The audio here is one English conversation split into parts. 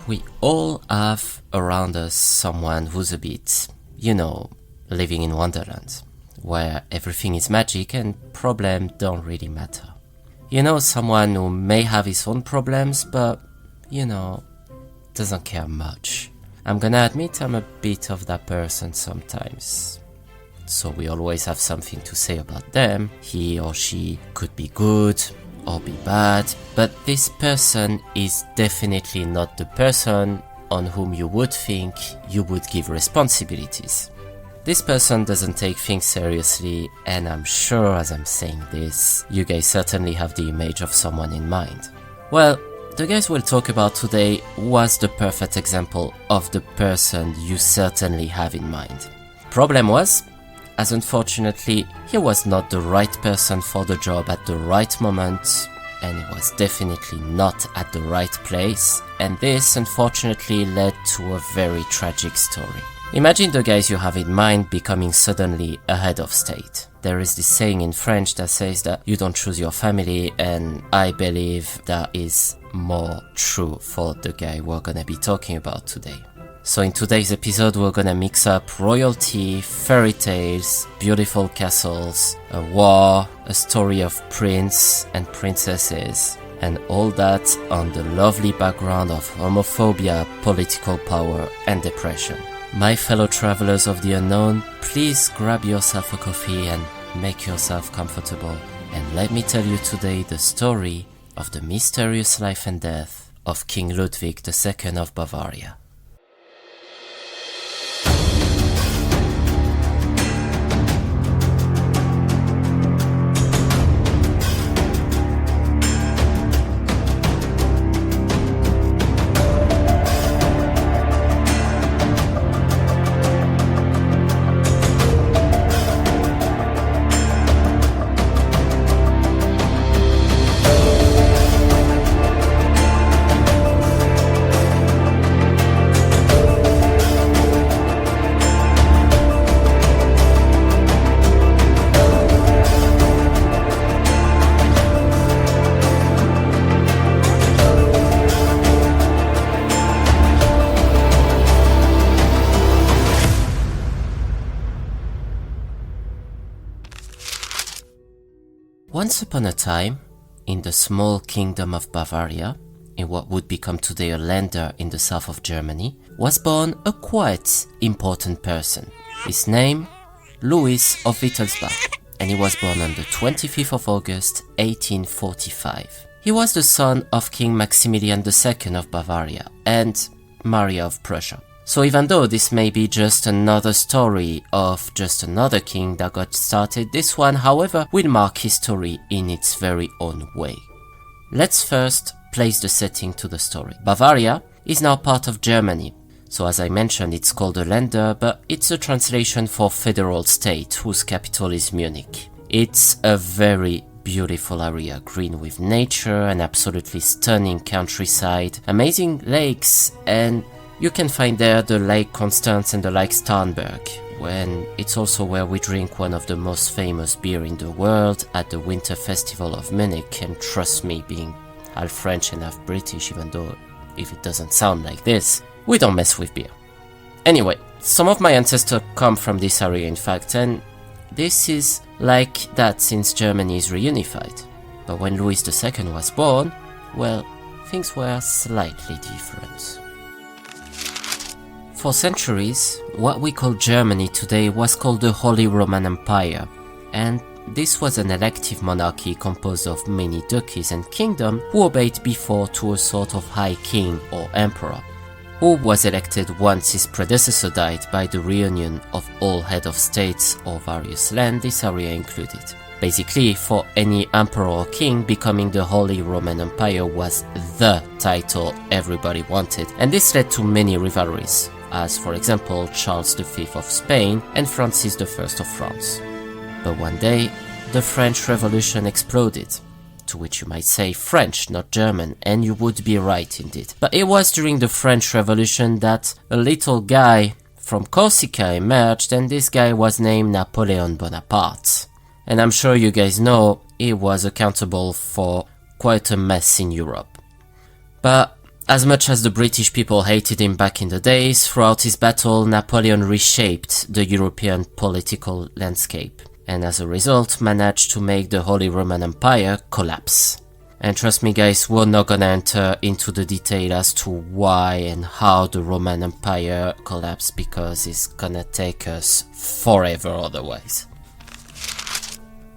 We all have around us someone who's a bit, living in Wonderland, where everything is magic and problems don't really matter. Someone who may have his own problems, but, doesn't care much. I'm gonna admit I'm a bit of that person sometimes. So we always have something to say about them. He or she could be good or be bad, but this person is definitely not the person on whom you would think you would give responsibilities. This person doesn't take things seriously, and I'm sure as I'm saying this, you guys certainly have the image of someone in mind. Well, the guys we'll talk about today was the perfect example of the person you certainly have in mind. Problem was, as unfortunately, he was not the right person for the job at the right moment, and he was definitely not at the right place, and this unfortunately led to a very tragic story. Imagine the guys you have in mind becoming suddenly a head of state. There is this saying in French that says that you don't choose your family, and I believe that is more true for the guy we're gonna be talking about today. So in today's episode we're gonna mix up royalty, fairy tales, beautiful castles, a war, a story of prince and princesses, and all that on the lovely background of homophobia, political power and depression. My fellow travelers of the unknown, please grab yourself a coffee and make yourself comfortable, and let me tell you today the story of the mysterious life and death of King Ludwig II of Bavaria. Once upon a time, in the small kingdom of Bavaria, in what would become today a Länder in the south of Germany, was born a quite important person. His name, Louis of Wittelsbach, and he was born on the 25th of August 1845. He was the son of King Maximilian II of Bavaria and Maria of Prussia. So even though this may be just another story of just another king that got started, this one, however, will mark history in its very own way. Let's first place the setting to the story. Bavaria is now part of Germany. So as I mentioned, it's called a Länder, but it's a translation for federal state, whose capital is Munich. It's a very beautiful area, green with nature, an absolutely stunning countryside, amazing lakes, and you can find there the Lake Constance and the Lake Starnberg, when it's also where we drink one of the most famous beer in the world at the Winter Festival of Munich. And trust me, being half French and half British, even though if it doesn't sound like this, we don't mess with beer. Anyway, some of my ancestors come from this area in fact, and this is like that since Germany is reunified. But when Louis II was born, well, things were slightly different. For centuries, what we call Germany today was called the Holy Roman Empire, and this was an elective monarchy composed of many duchies and kingdoms who obeyed before to a sort of high king or emperor, who was elected once his predecessor died by the reunion of all head of states or various lands, this area included. Basically, for any emperor or king, becoming the Holy Roman Empire was the title everybody wanted, and this led to many rivalries, as for example Charles V of Spain and Francis I of France. But one day, the French Revolution exploded, to which you might say French, not German, and you would be right indeed. But it was during the French Revolution that a little guy from Corsica emerged, and this guy was named Napoleon Bonaparte. And I'm sure you guys know he was accountable for quite a mess in Europe. But As much as the British people hated him back in the days, throughout his battle, Napoleon reshaped the European political landscape, and as a result managed to make the Holy Roman Empire collapse. And trust me guys, we're not gonna enter into the detail as to why and how the Roman Empire collapsed, because it's gonna take us forever otherwise.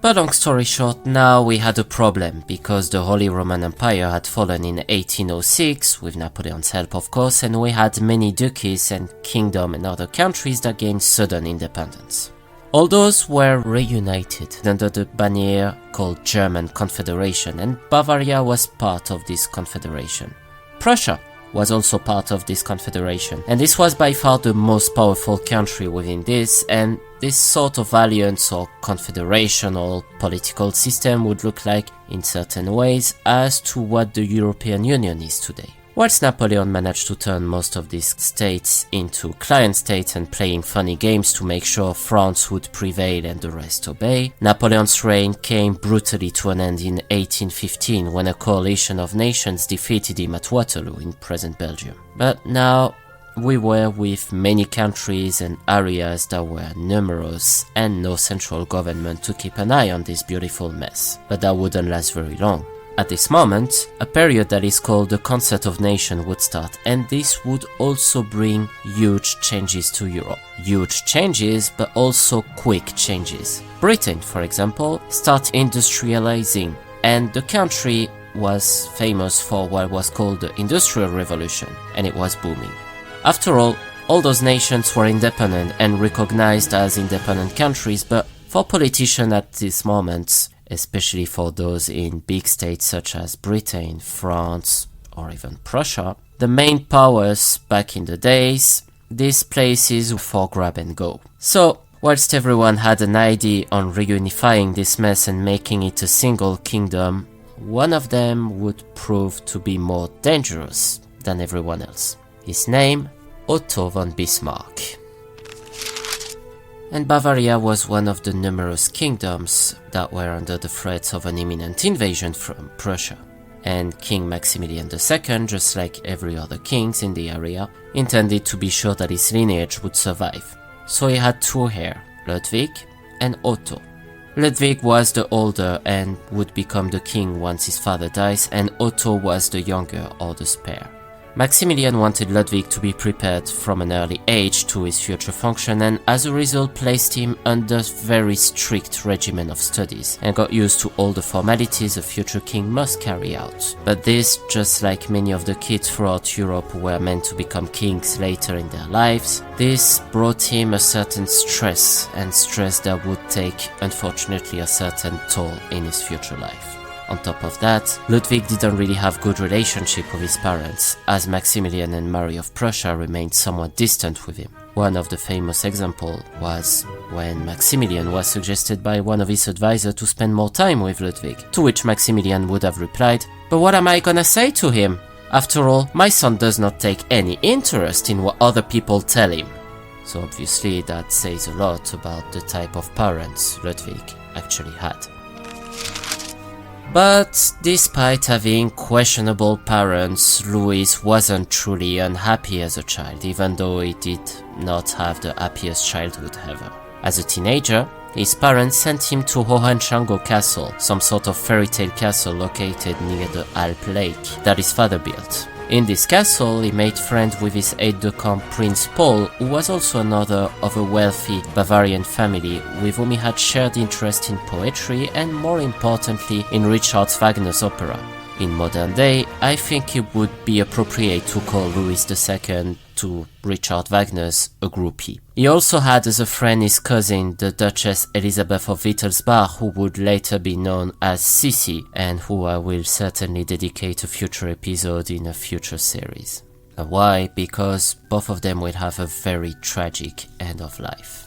But long story short, now we had a problem, because the Holy Roman Empire had fallen in 1806, with Napoleon's help of course, and we had many duchies and kingdom and other countries that gained sudden independence. All those were reunited under the banner called German Confederation, and Bavaria was part of this confederation. Prussia was also part of this confederation, and this was by far the most powerful country within this, and this sort of alliance or confederational political system would look like in certain ways as to what the European Union is today. Whilst Napoleon managed to turn most of these states into client states and playing funny games to make sure France would prevail and the rest obey, Napoleon's reign came brutally to an end in 1815 when a coalition of nations defeated him at Waterloo in present Belgium. But now we were with many countries and areas that were numerous and no central government to keep an eye on this beautiful mess. But that wouldn't last very long. At this moment, a period that is called the Concert of Nations would start, and this would also bring huge changes to Europe. Huge changes, but also quick changes. Britain, for example, started industrializing, and the country was famous for what was called the Industrial Revolution, and it was booming. After all those nations were independent and recognized as independent countries, but for politicians at this moment, especially for those in big states such as Britain, France, or even Prussia, the main powers back in the days, these places were for grab and go. So, whilst everyone had an idea on reunifying this mess and making it a single kingdom, one of them would prove to be more dangerous than everyone else. His name, Otto von Bismarck. And Bavaria was one of the numerous kingdoms that were under the threat of an imminent invasion from Prussia. And King Maximilian II, just like every other kings in the area, intended to be sure that his lineage would survive. So he had two heirs, Ludwig and Otto. Ludwig was the older and would become the king once his father dies, and Otto was the younger or the spare. Maximilian wanted Ludwig to be prepared from an early age to his future function, and as a result placed him under very strict regimen of studies and got used to all the formalities a future king must carry out. But this, just like many of the kids throughout Europe who were meant to become kings later in their lives, this brought him a certain stress, and stress that would take, unfortunately, a certain toll in his future life. On top of that, Ludwig didn't really have good relationship with his parents, as Maximilian and Mary of Prussia remained somewhat distant with him. One of the famous examples was when Maximilian was suggested by one of his advisors to spend more time with Ludwig, to which Maximilian would have replied, "But what am I gonna say to him? After all, my son does not take any interest in what other people tell him." So obviously that says a lot about the type of parents Ludwig actually had. But despite having questionable parents, Louis wasn't truly unhappy as a child, even though he did not have the happiest childhood ever. As a teenager, his parents sent him to Neuschwanstein Castle, some sort of fairy tale castle located near the Alp Lake that his father built. In this castle, he made friends with his aide-de-camp Prince Paul, who was also another of a wealthy Bavarian family with whom he had shared interest in poetry and, more importantly, in Richard Wagner's opera. In modern day, I think it would be appropriate to call Louis II to Richard Wagner's a groupie. He also had as a friend his cousin, the Duchess Elizabeth of Wittelsbach, who would later be known as Sissi, and who I will certainly dedicate a future episode in a future series. Why? Because both of them will have a very tragic end of life.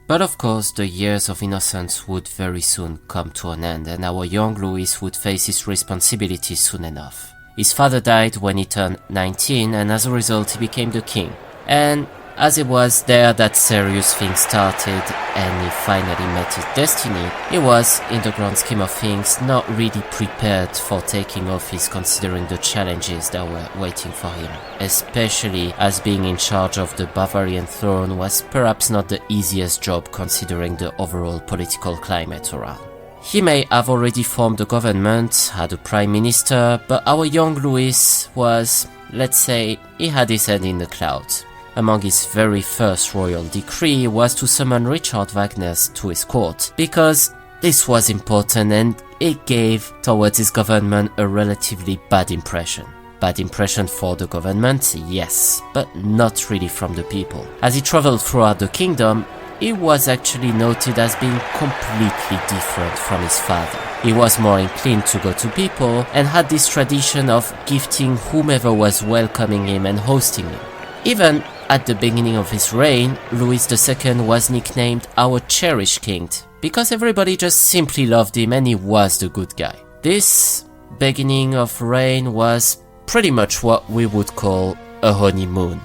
But of course, the years of innocence would very soon come to an end, and our young Louis would face his responsibilities soon enough. His father died when he turned 19, and as a result he became the king. And as it was there that serious things started and he finally met his destiny, he was, in the grand scheme of things, not really prepared for taking office considering the challenges that were waiting for him, especially as being in charge of the Bavarian throne was perhaps not the easiest job considering the overall political climate around. He may have already formed a government, had a prime minister, but our young Louis was, let's say, he had his head in the clouds. Among his very first royal decree was to summon Richard Wagner to his court, because this was important and it gave towards his government a relatively bad impression. Bad impression for the government, yes, but not really from the people. As he traveled throughout the kingdom, he was actually noted as being completely different from his father. He was more inclined to go to people and had this tradition of gifting whomever was welcoming him and hosting him. Even at the beginning of his reign, Louis II was nicknamed our cherished king because everybody just simply loved him and he was the good guy. This beginning of reign was pretty much what we would call a honeymoon.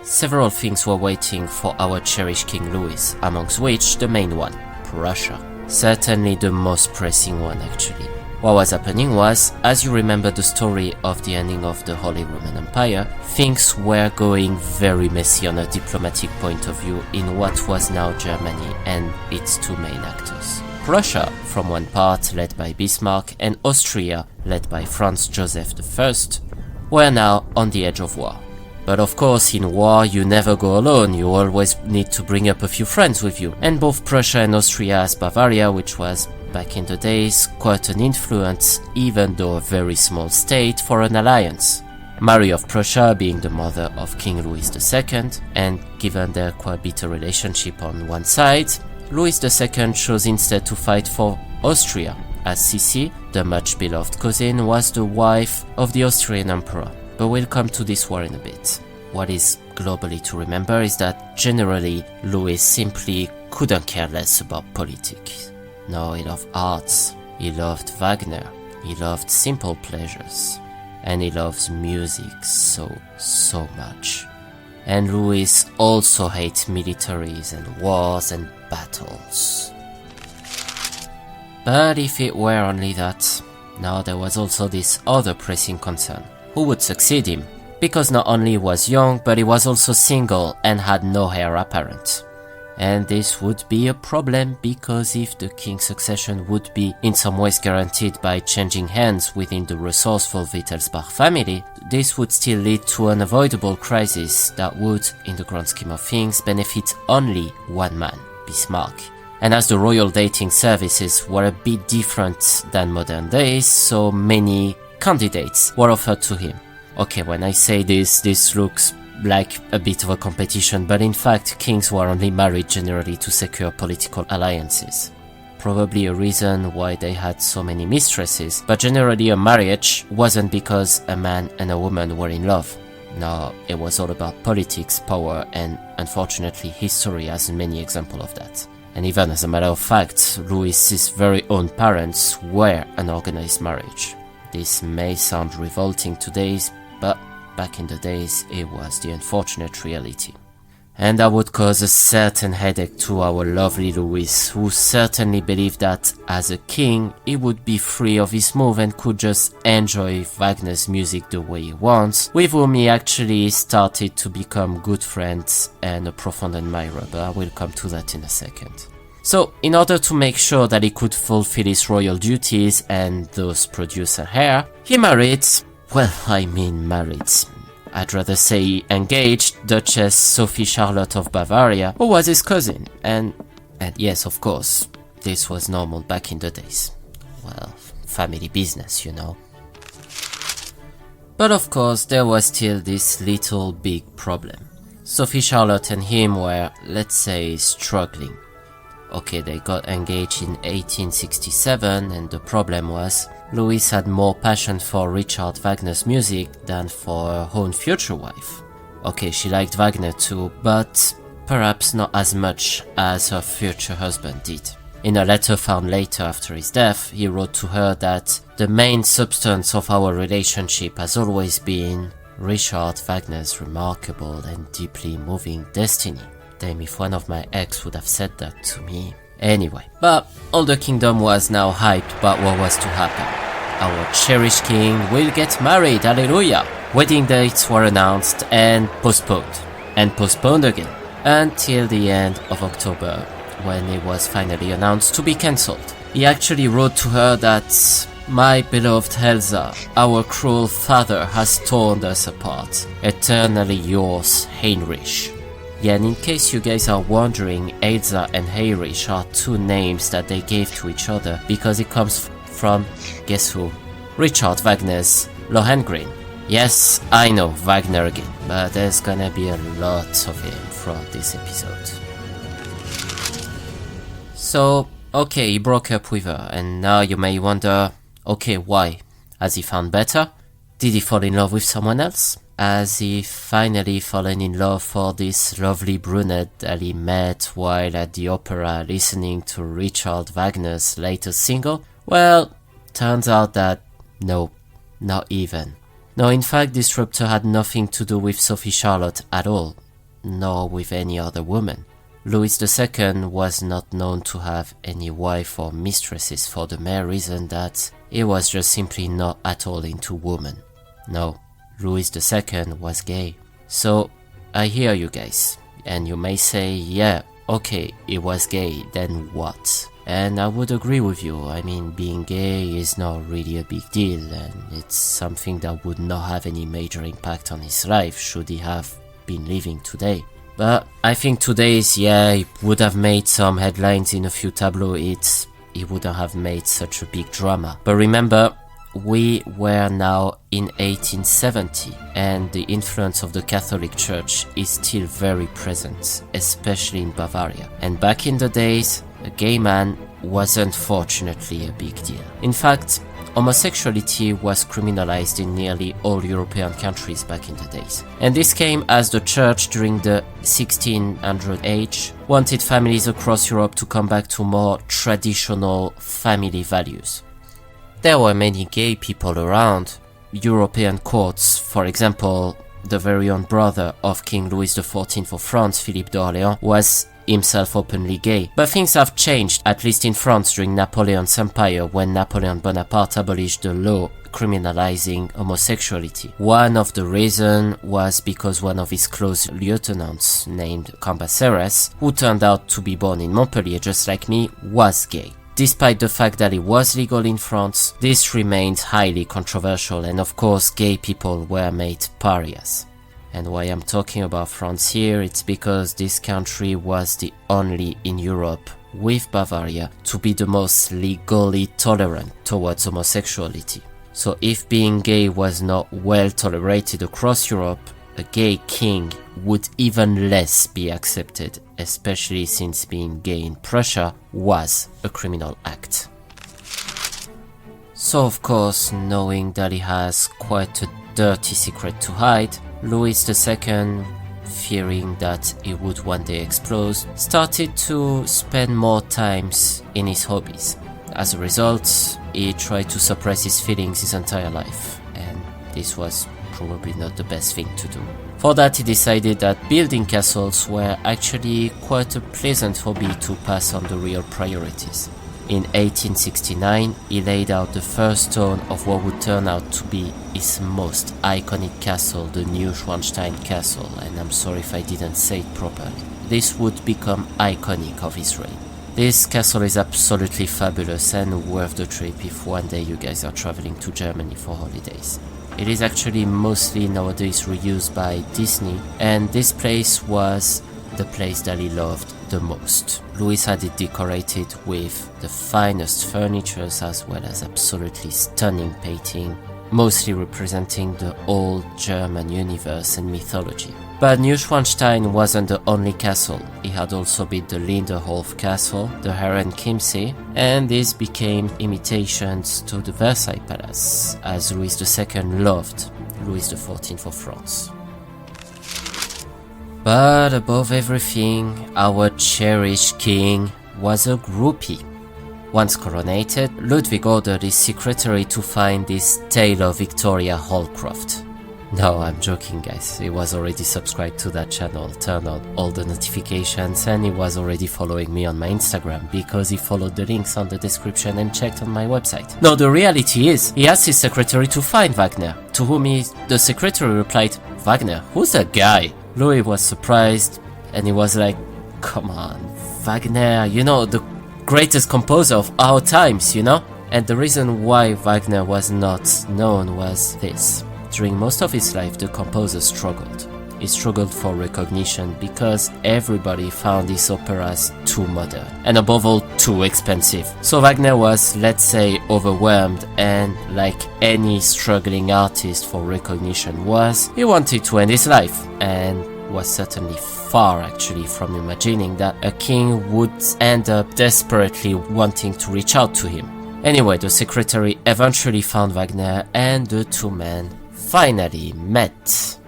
Several things were waiting for our cherished King Louis, amongst which the main one, Prussia. Certainly the most pressing one actually. What was happening was, as you remember the story of the ending of the Holy Roman Empire, things were going very messy on a diplomatic point of view in what was now Germany and its two main actors. Prussia, from one part, led by Bismarck, and Austria, led by Franz Joseph I, were now on the edge of war. But of course, in war, you never go alone, you always need to bring up a few friends with you. And both Prussia and Austria as Bavaria, which was, back in the days, quite an influence, even though a very small state, for an alliance. Mary of Prussia being the mother of King Louis II, and given their quite bitter relationship on one side, Louis II chose instead to fight for Austria, as Sissi, the much beloved cousin, was the wife of the Austrian emperor. But we'll come to this war in a bit. What is globally to remember is that generally Louis simply couldn't care less about politics. No, he loved arts, he loved Wagner, he loved simple pleasures, and he loves music so much. And Louis also hates militaries and wars and battles. But if it were only that, now there was also this other pressing concern. Who would succeed him? Because not only he was young, but he was also single and had no heir apparent. And this would be a problem because if the king's succession would be in some ways guaranteed by changing hands within the resourceful Wittelsbach family, this would still lead to an unavoidable crisis that would, in the grand scheme of things, benefit only one man, Bismarck. And as the royal dating services were a bit different than modern days, so many candidates were offered to him. Okay, when I say this looks like a bit of a competition, but in fact kings were only married generally to secure political alliances. Probably a reason why they had so many mistresses, but generally a marriage wasn't because a man and a woman were in love. No, it was all about politics, power, and unfortunately history has many examples of that. And even as a matter of fact, Louis's very own parents were an organized marriage. This may sound revolting today, but back in the days it was the unfortunate reality. And that would cause a certain headache to our lovely Louis, who certainly believed that as a king he would be free of his move and could just enjoy Wagner's music the way he wants, with whom he actually started to become good friends and a profound admirer, but I will come to that in a second. So, in order to make sure that he could fulfill his royal duties and thus produce an heir, he married, I'd rather say engaged Duchess Sophie Charlotte of Bavaria, who was his cousin, and yes, of course, this was normal back in the days. Well, family business, you know. But of course, there was still this little big problem. Sophie Charlotte and him were, let's say, struggling. Okay, they got engaged in 1867, and the problem was Louis had more passion for Richard Wagner's music than for her own future wife. Okay, she liked Wagner too, but perhaps not as much as her future husband did. In a letter found later after his death, he wrote to her that the main substance of our relationship has always been Richard Wagner's remarkable and deeply moving destiny. Damn if one of my ex would have said that to me. Anyway, but all the kingdom was now hyped about what was to happen. Our cherished king will get married, hallelujah! Wedding dates were announced and postponed again, until the end of October, when it was finally announced to be cancelled. He actually wrote to her that, "My beloved Elsa, our cruel father has torn us apart. Eternally yours, Heinrich." Yeah, and in case you guys are wondering, Elsa and Heinrich are two names that they gave to each other because it comes from, guess who? Richard Wagner's Lohengrin. Yes, I know, Wagner again, but there's gonna be a lot of him throughout this episode. So, okay, he broke up with her, and now you may wonder, okay, why? Has he found better? Did he fall in love with someone else? Has he finally fallen in love for this lovely brunette that he met while at the opera listening to Richard Wagner's latest single? Well, turns out that no, not even. No, in fact, this rupture had nothing to do with Sophie Charlotte at all, nor with any other woman. Louis II was not known to have any wife or mistresses for the mere reason that he was just simply not at all into women. No, Louis II was gay. So, I hear you guys, and you may say, yeah, okay, he was gay, then what? And I would agree with you. I mean, being gay is not really a big deal, and it's something that would not have any major impact on his life should he have been living today. But I think today's, it would have made some headlines in a few tabloids. It wouldn't have made such a big drama. But remember, we were now in 1870, and the influence of the Catholic Church is still very present, especially in Bavaria. And back in the days, a gay man was unfortunately a big deal. In fact, homosexuality was criminalized in nearly all European countries back in the days. And this came as the church during the 1600 age wanted families across Europe to come back to more traditional family values. There were many gay people around. European courts, for example, the very own brother of King Louis XIV of France, Philippe d'Orléans, was himself openly gay. But things have changed, at least in France during Napoleon's empire, when Napoleon Bonaparte abolished the law criminalizing homosexuality. One of the reasons was because one of his close lieutenants, named Cambacérès, who turned out to be born in Montpellier just like me, was gay. Despite the fact that it was legal in France, this remained highly controversial, and of course gay people were made pariahs. And why I'm talking about France here, it's because this country was the only in Europe, with Bavaria, to be the most legally tolerant towards homosexuality. So if being gay was not well tolerated across Europe, a gay king would even less be accepted, especially since being gay in Prussia was a criminal act. So of course, knowing that he has quite a dirty secret to hide, Louis II, fearing that it would one day explode, started to spend more times in his hobbies. As a result, he tried to suppress his feelings his entire life, and this was probably not the best thing to do. For that, he decided that building castles were actually quite a pleasant hobby to pass on the real priorities. In 1869, he laid out the first stone of what would turn out to be his most iconic castle, the Neuschwanstein Castle, and I'm sorry if I didn't say it properly. This would become iconic of his reign. This castle is absolutely fabulous and worth the trip if one day you guys are traveling to Germany for holidays. It is actually mostly nowadays reused by Disney, and this place was the place that he loved the most. Louis had it decorated with the finest furniture as well as absolutely stunning painting, mostly representing the old German universe and mythology. But Neuschwanstein wasn't the only castle. He had also built the Linderhof Castle, the Herrenchiemsee, and these became imitations to the Versailles Palace, as Louis II loved Louis XIV of France. But above everything, our cherished king was a groupie. Once coronated, Ludwig ordered his secretary to find this Taylor Victoria Holcroft. No, I'm joking, guys. He was already subscribed to that channel, turned on all the notifications, and he was already following me on my Instagram because he followed the links on the description and checked on my website. No, the reality is, he asked his secretary to find Wagner, to whom the secretary replied, "Wagner? Who's that guy?" Louis was surprised, and he was like, "Come on, Wagner, the greatest composer of our times, And the reason why Wagner was not known was this. During most of his life, the composer struggled. He struggled for recognition because everybody found his operas too modern, and above all, too expensive. So Wagner was, let's say, overwhelmed, and like any struggling artist for recognition he wanted to end his life, and was certainly far actually from imagining that a king would end up desperately wanting to reach out to him. Anyway, the secretary eventually found Wagner, and the two men finally met.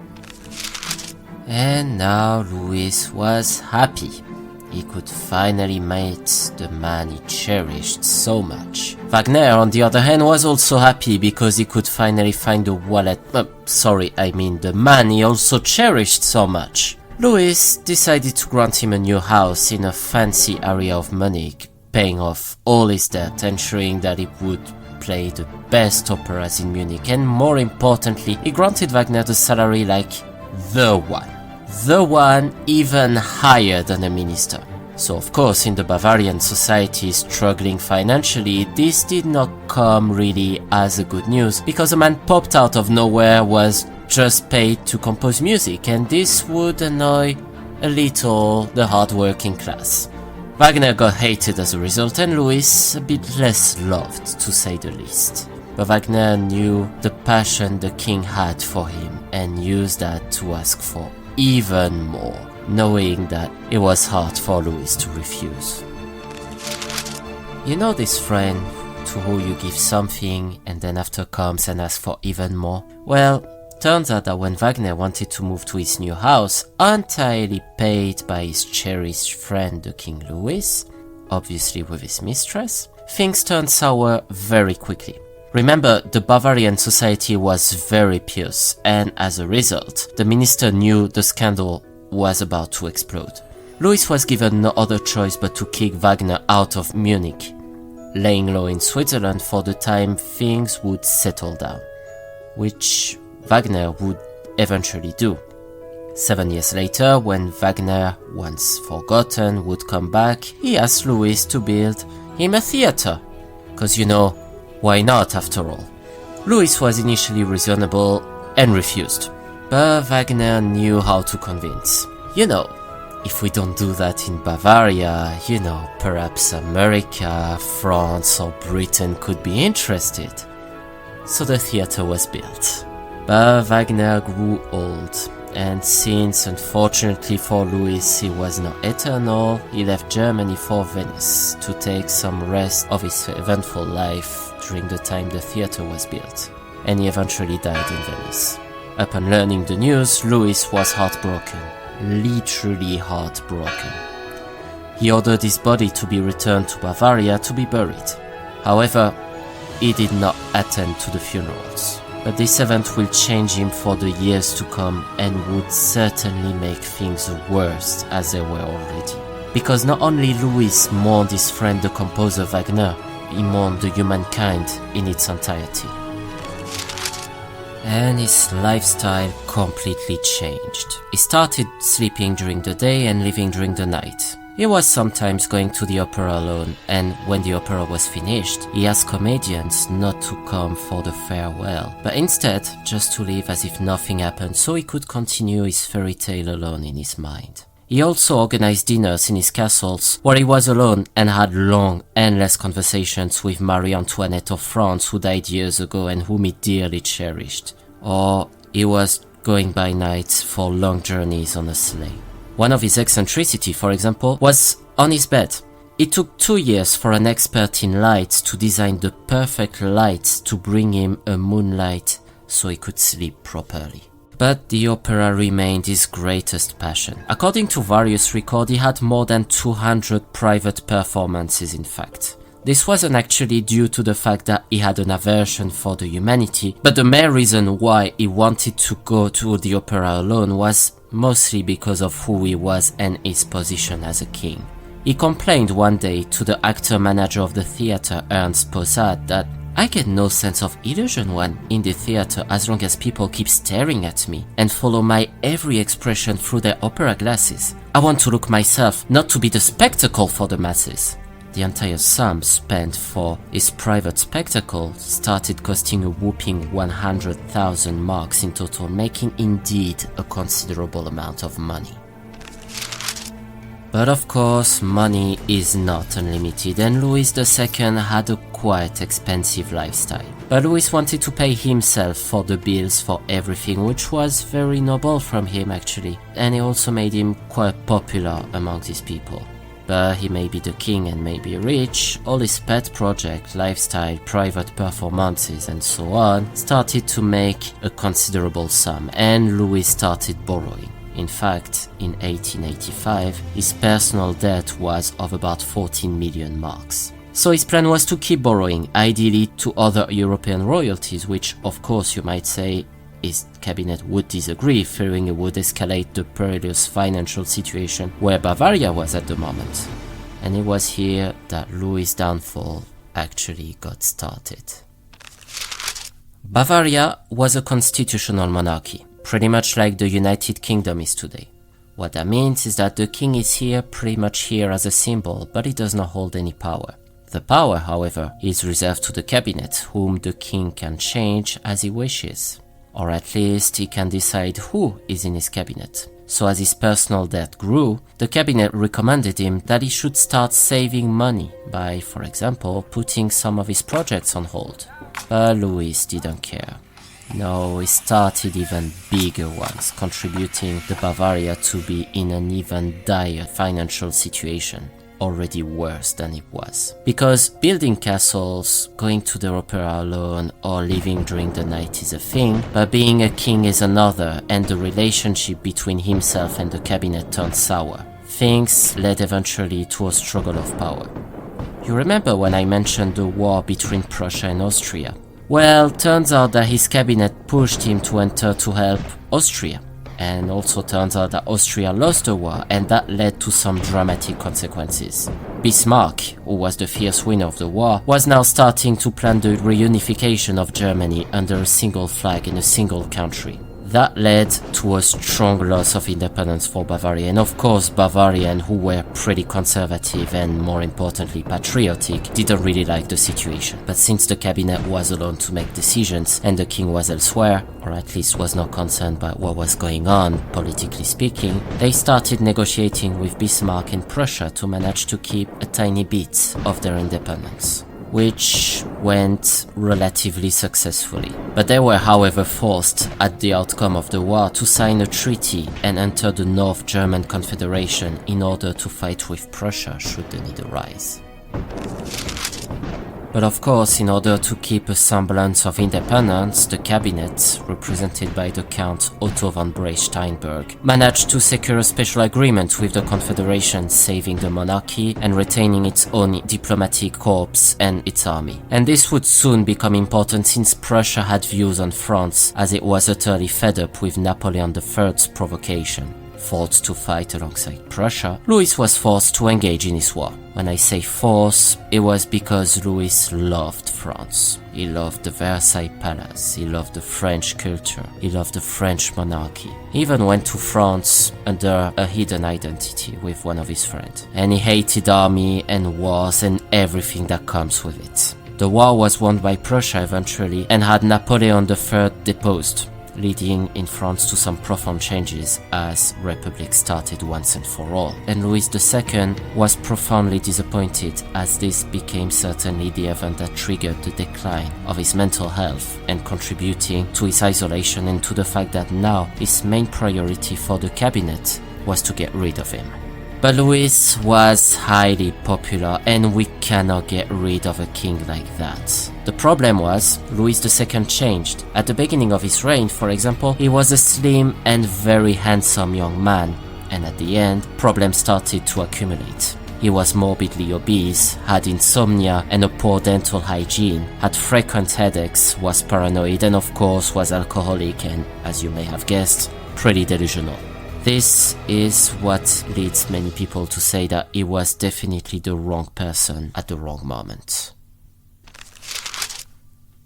And now Louis was happy. He could finally meet the man he cherished so much. Wagner, on the other hand, was also happy because he could finally find the the man he also cherished so much. Louis decided to grant him a new house in a fancy area of Munich, paying off all his debt, ensuring that he would play the best operas in Munich, and more importantly, he granted Wagner the salary like the one, even higher than a minister. So of course, in the Bavarian society struggling financially, this did not come really as a good news, because a man popped out of nowhere was just paid to compose music, and this would annoy a little the hard-working class. Wagner got hated as a result, and Louis a bit less loved, to say the least. But Wagner knew the passion the king had for him, and used that to ask for even more, knowing that it was hard for Louis to refuse. You know this friend to who you give something and then after comes and asks for even more? Well, turns out that when Wagner wanted to move to his new house, entirely paid by his cherished friend the King Louis, obviously with his mistress, things turned sour very quickly. Remember, the Bavarian society was very pious, and as a result, the minister knew the scandal was about to explode. Louis was given no other choice but to kick Wagner out of Munich, laying low in Switzerland for the time things would settle down, which Wagner would eventually do. 7 years later, when Wagner, once forgotten, would come back, he asked Louis to build him a theater. 'Cause why not after all? Louis was initially reasonable and refused. But Wagner knew how to convince. If we don't do that in Bavaria, perhaps America, France or Britain could be interested. So the theater was built. But Wagner grew old, and since unfortunately for Louis he was not eternal, he left Germany for Venice to take some rest of his eventful life during the time the theater was built, and he eventually died in Venice. Upon learning the news, Louis was heartbroken, literally heartbroken. He ordered his body to be returned to Bavaria to be buried. However, he did not attend to the funerals. But this event will change him for the years to come, and would certainly make things worse as they were already. Because not only Louis mourned his friend the composer Wagner, he mourned the humankind in its entirety. And his lifestyle completely changed. He started sleeping during the day and living during the night. He was sometimes going to the opera alone, and when the opera was finished, he asked comedians not to come for the farewell, but instead just to leave as if nothing happened so he could continue his fairy tale alone in his mind. He also organized dinners in his castles, where he was alone and had long, endless conversations with Marie Antoinette of France, who died years ago and whom he dearly cherished. Or he was going by night for long journeys on a sleigh. One of his eccentricities, for example, was on his bed. It took 2 years for an expert in lights to design the perfect lights to bring him a moonlight so he could sleep properly. But the opera remained his greatest passion. According to various records, he had more than 200 private performances, in fact. This wasn't actually due to the fact that he had an aversion for the humanity, but the main reason why he wanted to go to the opera alone was mostly because of who he was and his position as a king. He complained one day to the actor-manager of the theatre, Ernst Posad, that I get no sense of illusion when in the theatre as long as people keep staring at me and follow my every expression through their opera glasses. I want to look myself, not to be the spectacle for the masses. The entire sum spent for his private spectacle started costing a whopping 100,000 marks in total, making indeed a considerable amount of money. But of course, money is not unlimited, and Louis II had a quite expensive lifestyle. But Louis wanted to pay himself for the bills for everything, which was very noble from him actually, and it also made him quite popular among his people. But he may be the king and may be rich, all his pet projects, lifestyle, private performances and so on started to make a considerable sum, and Louis started borrowing. In fact, in 1885, his personal debt was of about 14 million marks. So his plan was to keep borrowing, ideally to other European royalties, which of course you might say his cabinet would disagree, fearing it would escalate the perilous financial situation where Bavaria was at the moment. And it was here that Louis' downfall actually got started. Bavaria was a constitutional monarchy, pretty much like the United Kingdom is today. What that means is that the king is here, pretty much here as a symbol, but he does not hold any power. The power, however, is reserved to the cabinet, whom the king can change as he wishes. Or at least he can decide who is in his cabinet. So as his personal debt grew, the cabinet recommended him that he should start saving money by, for example, putting some of his projects on hold. But Louis didn't care. No, he started even bigger ones, contributing the Bavaria to be in an even dire financial situation, already worse than it was. Because building castles, going to the opera alone, or living during the night is a thing, but being a king is another, and the relationship between himself and the cabinet turned sour. Things led eventually to a struggle of power. You remember when I mentioned the war between Prussia and Austria? Well, turns out that his cabinet pushed him to enter to help Austria. And also turns out that Austria lost the war, and that led to some dramatic consequences. Bismarck, who was the fierce winner of the war, was now starting to plan the reunification of Germany under a single flag in a single country. That led to a strong loss of independence for Bavaria, and of course Bavarians, who were pretty conservative and more importantly patriotic, didn't really like the situation. But since the cabinet was alone to make decisions and the king was elsewhere, or at least was not concerned by what was going on, politically speaking, they started negotiating with Bismarck and Prussia to manage to keep a tiny bit of their independence, which went relatively successfully. But they were, however, forced at the outcome of the war to sign a treaty and enter the North German Confederation in order to fight with Prussia should the need arise. But of course, in order to keep a semblance of independence, the cabinet, represented by the Count Otto von Bismarck, managed to secure a special agreement with the Confederation, saving the monarchy and retaining its own diplomatic corps and its army. And this would soon become important since Prussia had views on France, as it was utterly fed up with Napoleon III's provocation. Forced to fight alongside Prussia, Louis was forced to engage in this war. When I say force, it was because Louis loved France. He loved the Versailles Palace, he loved the French culture, he loved the French monarchy. He even went to France under a hidden identity with one of his friends. And he hated army and wars and everything that comes with it. The war was won by Prussia eventually and had Napoleon III deposed, leading in France to some profound changes as Republic started once and for all. And Louis II was profoundly disappointed, as this became certainly the event that triggered the decline of his mental health and contributing to his isolation and to the fact that now his main priority for the cabinet was to get rid of him. But Louis was highly popular, and we cannot get rid of a king like that. The problem was, Louis II changed. At the beginning of his reign, for example, he was a slim and very handsome young man, and at the end, problems started to accumulate. He was morbidly obese, had insomnia and a poor dental hygiene, had frequent headaches, was paranoid, and of course was alcoholic and, as you may have guessed, pretty delusional. This is what leads many people to say that he was definitely the wrong person at the wrong moment.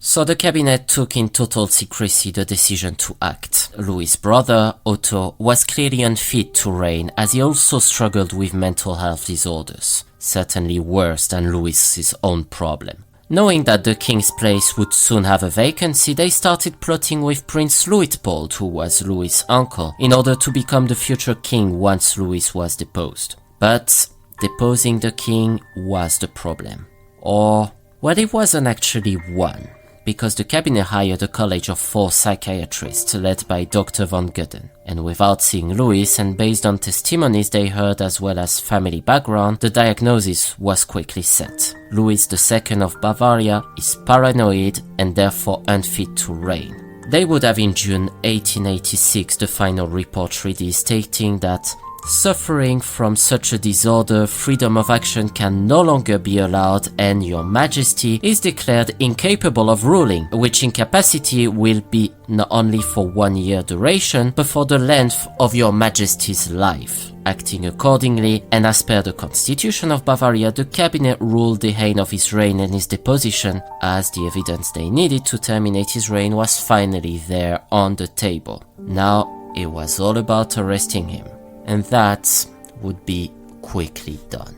So the cabinet took in total secrecy the decision to act. Louis' brother, Otto, was clearly unfit to reign as he also struggled with mental health disorders, certainly worse than Louis's own problem. Knowing that the king's place would soon have a vacancy, they started plotting with Prince Luitpold, who was Louis' uncle, in order to become the future king once Louis was deposed. But deposing the king was the problem. Or, well, it wasn't actually one, because the cabinet hired a college of 4 psychiatrists led by Dr. von Gudden. And without seeing Louis and based on testimonies they heard as well as family background, the diagnosis was quickly set. Louis II of Bavaria is paranoid and therefore unfit to reign. They would have in June 1886 the final report ready stating that suffering from such a disorder, freedom of action can no longer be allowed and your majesty is declared incapable of ruling, which incapacity will be not only for 1 year duration, but for the length of your majesty's life. Acting accordingly, and as per the constitution of Bavaria, the cabinet ruled the end of his reign and his deposition, as the evidence they needed to terminate his reign was finally there on the table. Now it was all about arresting him. And that would be quickly done.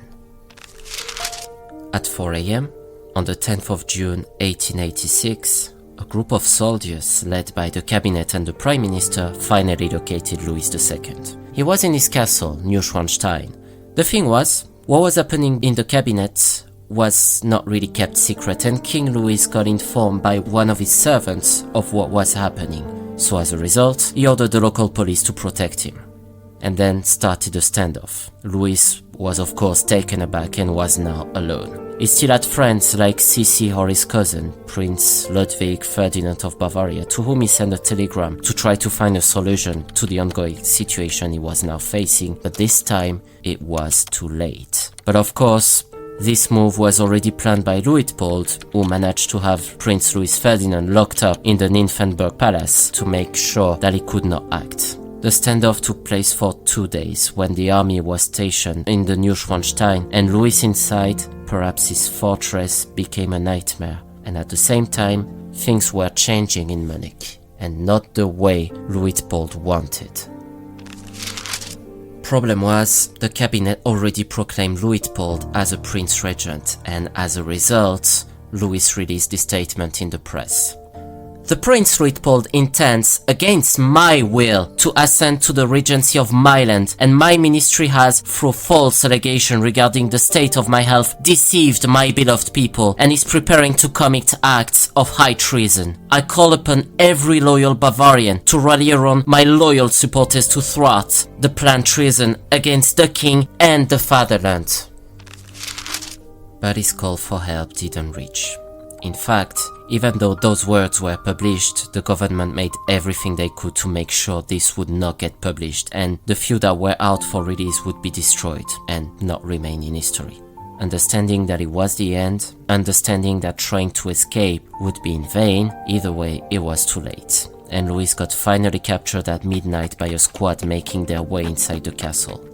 At 4 a.m., on the 10th of June 1886, a group of soldiers led by the cabinet and the prime minister finally located Louis II. He was in his castle, Neuschwanstein. The thing was, what was happening in the cabinet was not really kept secret, and King Louis got informed by one of his servants of what was happening. So as a result, he ordered the local police to protect him. And then started a standoff. Louis was of course taken aback and was now alone. He still had friends like Sissi or his cousin, Prince Ludwig Ferdinand of Bavaria, to whom he sent a telegram to try to find a solution to the ongoing situation he was now facing, but this time it was too late. But of course, this move was already planned by Luitpold, who managed to have Prince Louis Ferdinand locked up in the Nymphenburg palace to make sure that he could not act. The standoff took place for 2 days when the army was stationed in the Neuschwanstein and Louis inside, perhaps his fortress, became a nightmare. And at the same time, things were changing in Munich, and not the way Luitpold wanted. Problem was, the cabinet already proclaimed Luitpold as a prince regent, and as a result, Louis released this statement in the press. The Prince Luitpold intends, against my will, to ascend to the regency of my land, and my ministry has, through false allegation regarding the state of my health, deceived my beloved people, and is preparing to commit acts of high treason. I call upon every loyal Bavarian to rally around my loyal supporters to thwart the planned treason against the king and the fatherland. But his call for help didn't reach. In fact, even though those words were published, the government made everything they could to make sure this would not get published, and the few that were out for release would be destroyed and not remain in history. Understanding that it was the end, understanding that trying to escape would be in vain, either way it was too late. And Louis got finally captured at midnight by a squad making their way inside the castle.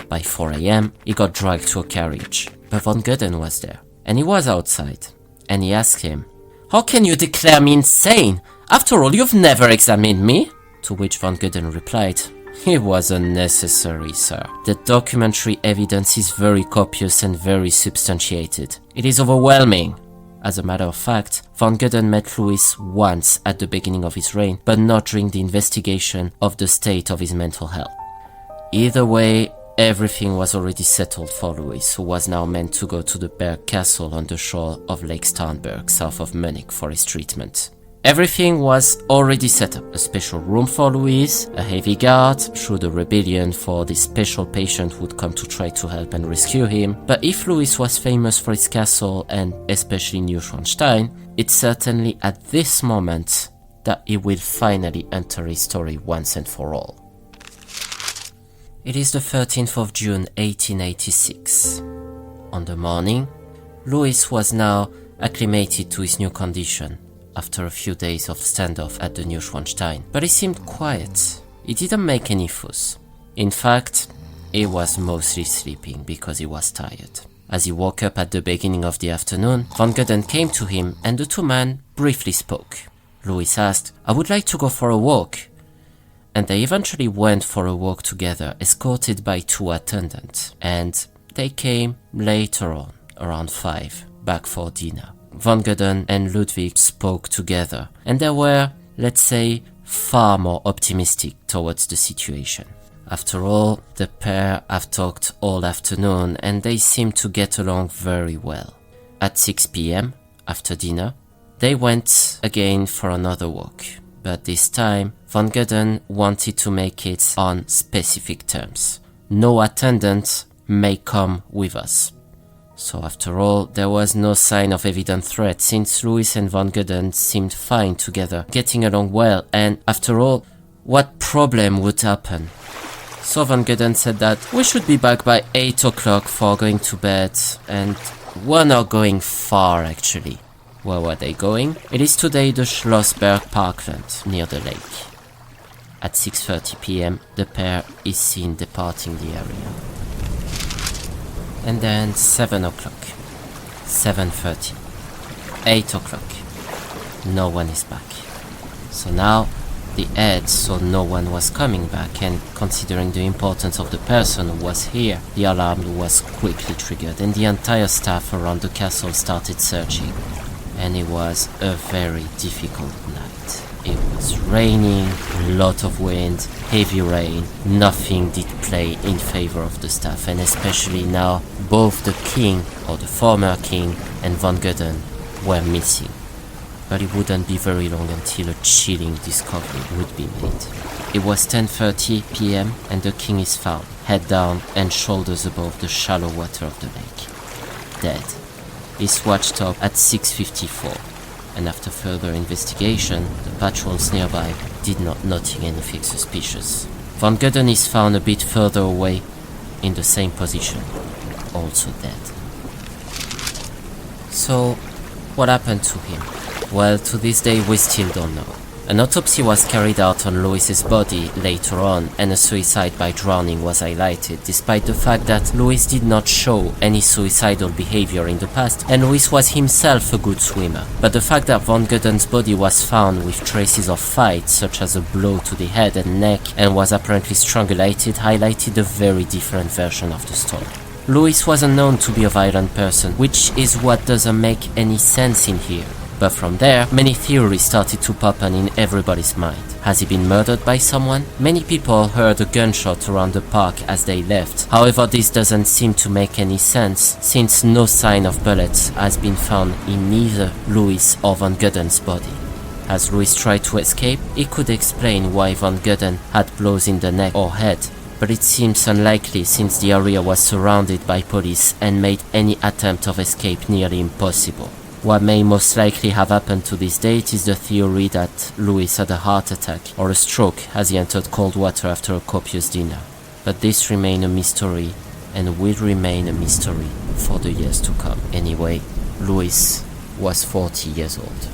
By 4 a.m, he got dragged to a carriage, but von Gudden was there, and he was outside. And he asked him, "How can you declare me insane? After all, you've never examined me." To which von Gudden replied, "It was unnecessary, sir. The documentary evidence is very copious and very substantiated. It is overwhelming." As a matter of fact, von Gudden met Louis once at the beginning of his reign, but not during the investigation of the state of his mental health. Either way, everything was already settled for Louis, who was now meant to go to the Berg castle on the shore of Lake Starnberg, south of Munich, for his treatment. Everything was already set up. A special room for Louis, a heavy guard, should a rebellion for this special patient would come to try to help and rescue him. But if Louis was famous for his castle, and especially Neuschwanstein, it's certainly at this moment that he will finally enter his story once and for all. It is the 13th of June 1886. On the morning, Louis was now acclimated to his new condition after a few days of standoff at the Neuschwanstein, but he seemed quiet. He didn't make any fuss. In fact, he was mostly sleeping because he was tired. As he woke up at the beginning of the afternoon, von Gudden came to him and the two men briefly spoke. Louis asked, "I would like to go for a walk." And they eventually went for a walk together, escorted by two attendants. And they came later on, around 5, back for dinner. Von Gudden and Ludwig spoke together, and they were, let's say, far more optimistic towards the situation. After all, the pair have talked all afternoon and they seem to get along very well. At 6 p.m, after dinner, they went again for another walk, but this time von Gudden wanted to make it on specific terms. No attendant may come with us. So after all, there was no sign of evident threat since Louis and von Gudden seemed fine together, getting along well, and after all, what problem would happen? So von Gudden said that we should be back by 8 o'clock for going to bed, and we're not going far actually. Where were they going? It is today the Schlossberg parkland near the lake. At 6:30 p.m, the pair is seen departing the area. And then 7 o'clock, 7:30, 8 o'clock, no one is back. So now the head saw no one was coming back, and considering the importance of the person who was here, the alarm was quickly triggered and the entire staff around the castle started searching. And it was a very difficult night. It was raining, a lot of wind, heavy rain. Nothing did play in favor of the staff, and especially now both the king, or the former king, and von Gudden were missing. But it wouldn't be very long until a chilling discovery would be made. It was 10:30 p.m. and the king is found, head down and shoulders above the shallow water of the lake, dead. Is watched up at 6:54, and after further investigation, the patrols nearby did not noting anything suspicious. Von Gudden is found a bit further away, in the same position, also dead. So, what happened to him? Well, to this day we still don't know. An autopsy was carried out on Louis's body later on, and a suicide by drowning was highlighted, despite the fact that Louis did not show any suicidal behavior in the past, and Louis was himself a good swimmer. But the fact that von Gudden's body was found with traces of fight, such as a blow to the head and neck, and was apparently strangulated, highlighted a very different version of the story. Louis wasn't known to be a violent person, which is what doesn't make any sense in here. But from there, many theories started to pop up in everybody's mind. Has he been murdered by someone? Many people heard a gunshot around the park as they left. However, this doesn't seem to make any sense, since no sign of bullets has been found in neither Louis or von Gudden's body. As Louis tried to escape, he could explain why von Gudden had blows in the neck or head, but it seems unlikely since the area was surrounded by police and made any attempt of escape nearly impossible. What may most likely have happened to this date is the theory that Louis had a heart attack or a stroke as he entered cold water after a copious dinner. But this remains a mystery and will remain a mystery for the years to come. Anyway, Louis was 40 years old.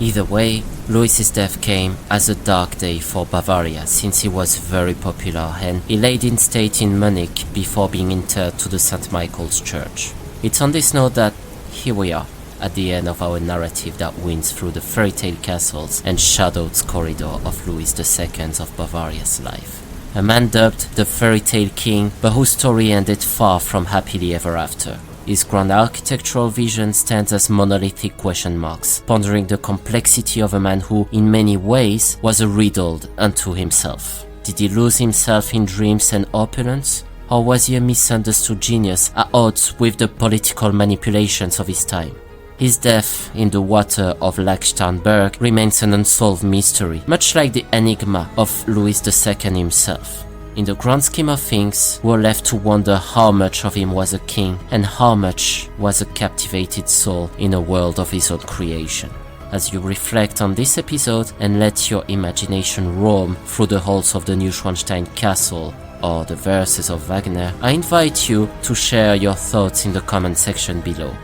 Either way, Louis's death came as a dark day for Bavaria, since he was very popular and he laid in state in Munich before being interred to the St. Michael's Church. It's on this note that here we are, at the end of our narrative that winds through the fairy tale castles and shadowed corridor of Louis II of Bavaria's life. A man dubbed the fairy tale king, but whose story ended far from happily ever after. His grand architectural vision stands as monolithic question marks, pondering the complexity of a man who, in many ways, was a riddle unto himself. Did he lose himself in dreams and opulence? Or was he a misunderstood genius at odds with the political manipulations of his time? His death in the water of Lake Starnberg remains an unsolved mystery, much like the enigma of Louis II himself. In the grand scheme of things, we're left to wonder how much of him was a king and how much was a captivated soul in a world of his own creation. as you reflect on this episode and let your imagination roam through the halls of the Neuschwanstein Castle or the verses of Wagner, I invite you to share your thoughts in the comment section below.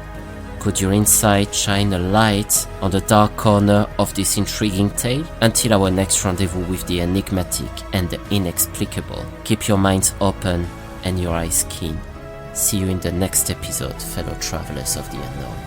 Could your insight shine a light on the dark corner of this intriguing tale? Until our next rendezvous with the enigmatic and the inexplicable, keep your minds open and your eyes keen. See you in the next episode, fellow travelers of the unknown.